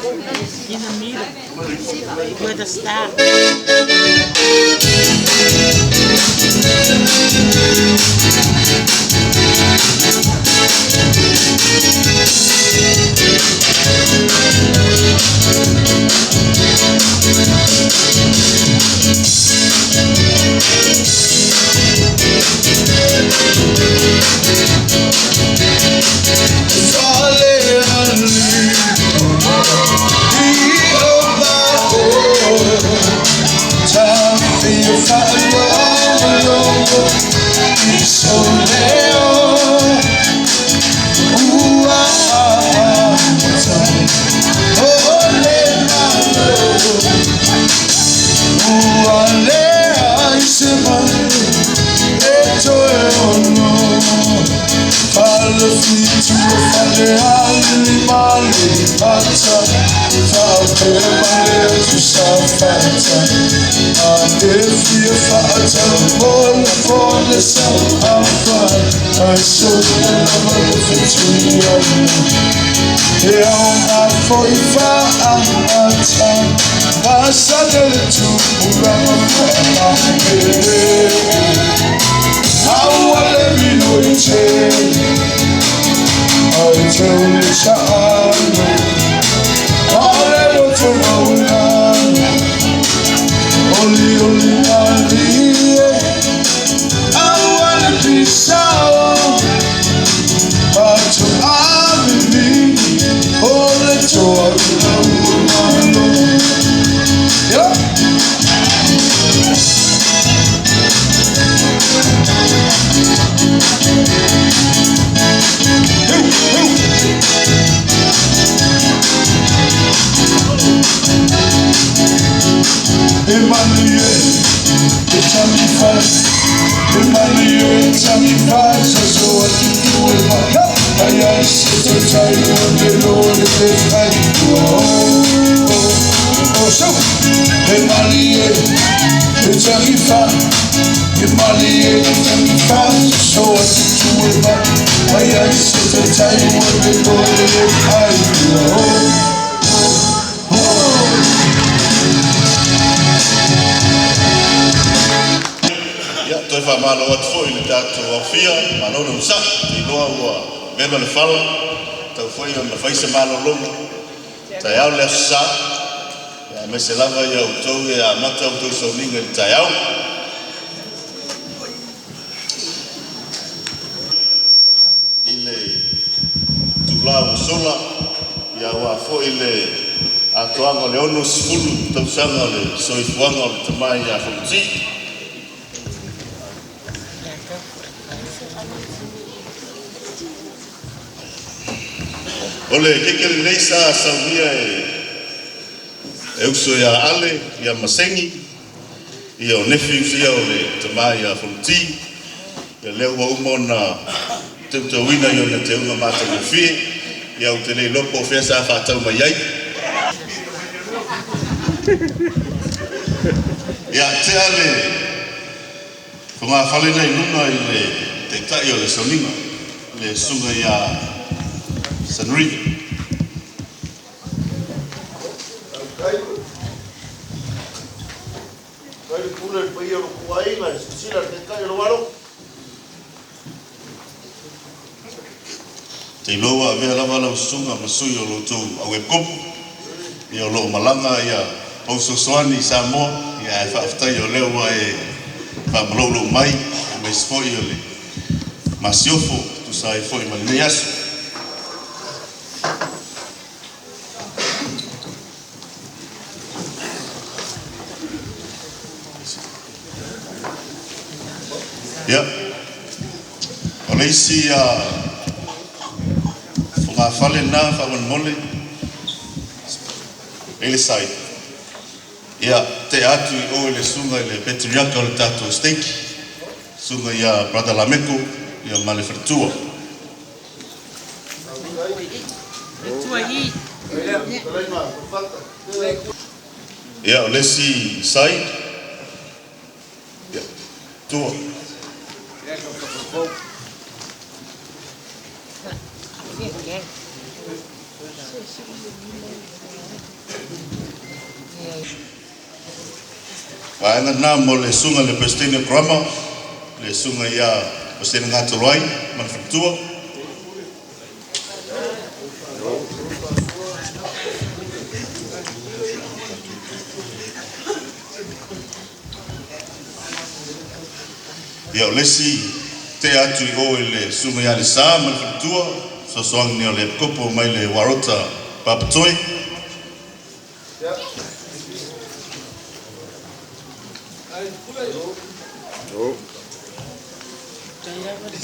In the middle. Where the star. Tausaga le Soifua le tamai a Fonoti. Ole kekele nei sa saunia e uso ia ale ia masengi ia o nefi usia o le tamai a Fonoti ia leo wa umona tauina ia na te unga mata le fie ia o te le lopo fesa whatau mai ai. Ya te ale whanga whale nei nuna i le te tai o le soninga le sunga ia Sanriga. Kai pule pai o kuai na sila te kai o walo. Te loa vea lava lau sunga masui o lotou au e kopu i o loo malanga ia Pausosoani Samoa ia e whaaftai o lewa e whamalolo mai me sfoi o le masiofo tu sa e foi malinei asu. Ia o le isi whanga whale nā whaman mole ele sai. Ia te atu i o le sunga i le petriaka o le tatou steiki. Sunga ia Brother Lameko ia Male Fertua. Ia o lesi sai. Ia tua. Paenga na mo le sunga le Prestino Grama, le sunga ia Prestino Ngaturai, Manfatua. Ia lesi te atu I o le sunga ia le sa Manfatua, so soang ni o le kopo mai le warota papatoi.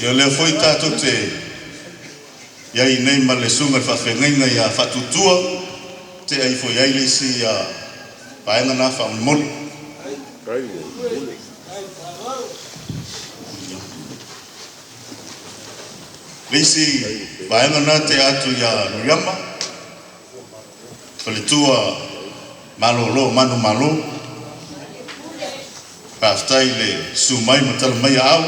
Ia le foi tato te ia I nei ma le sunga whawhengainga ia whatutua te ai foi ai lesi ia paenga na whamoli. Lesi paenga na te atu ia Nuyama Whaletua malolo manu malo Paftai le sumai matal mai au.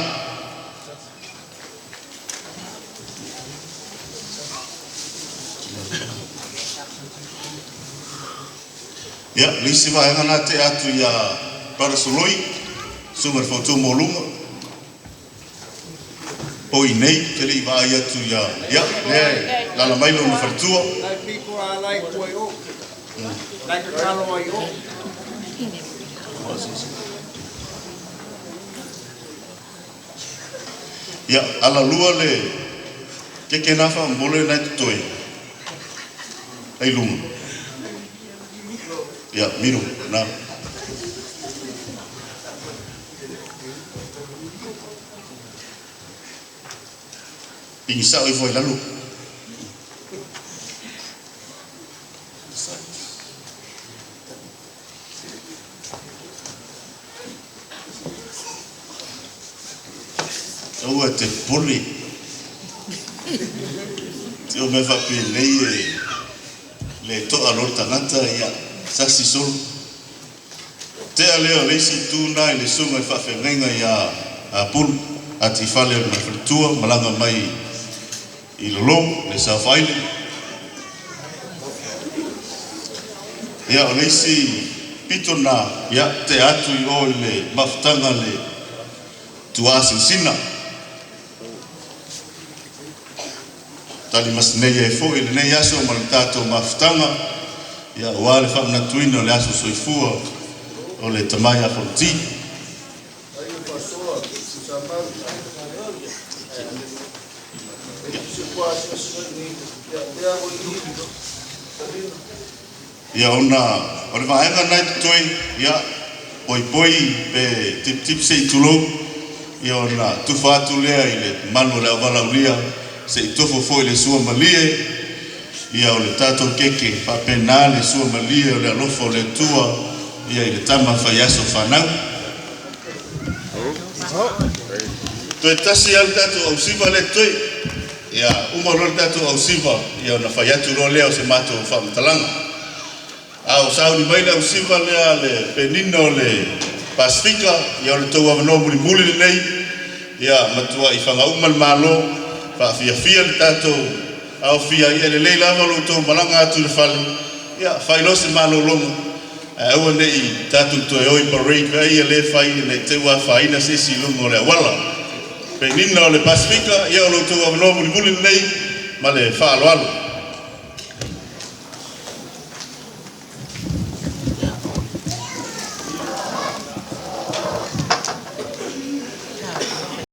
Ya, lisi vaenga na te atu ia Parasoloi, sumar foto molunga. O nei, te li vai atu ia, ya, le lala mailo na fartua. Like people I like way up. Like a talo way up. Ya, ala lua le keke nafa mbole na tutoi. Ai lunga. Ya, miru, na. Ingisa oi foi lalu. O te poli. Tio me fa pe nei le to alor tangata ia sasi sol. Te aleo lesi tu na le sunga fa fenga ia apul Atiifale na Fonoti malanga mai I lolo le Samoa. Ia lesi pitona ia te atu I o le maftanga le tuasi sina. Tali masnei e fo ile nei aso maltato maftanga ia wale Faamanatuiina le aso Soifua o le tamaya Fonoti. Ia ona o le vaenga nai toi ia poi pe tip sei tulo ia ona tufa atu lea I le manu le avala ulia se tofo foi le sua malie ia o le tato keke pa penale sua malie o le alofo le tua ia I le tama faiaso fanau. Toi tasi al tato au siva le toi ia umaro tato au siva ia na faiatu ro leo se mato whamatalanga. Au sauni mai au siva le penino le Pasifika ia o le tau avano muli nei ia matua I whanga umal malo pa fia le tato au fia ia le leila avalo tau malanga atu le fale ia whailo se malo longa aua nei tato toi oi parade vai ia le whai ne te ua whaina sesi lungo le awala penino le Pasifika ia o le tau avano muli nei ma le whaalo alo.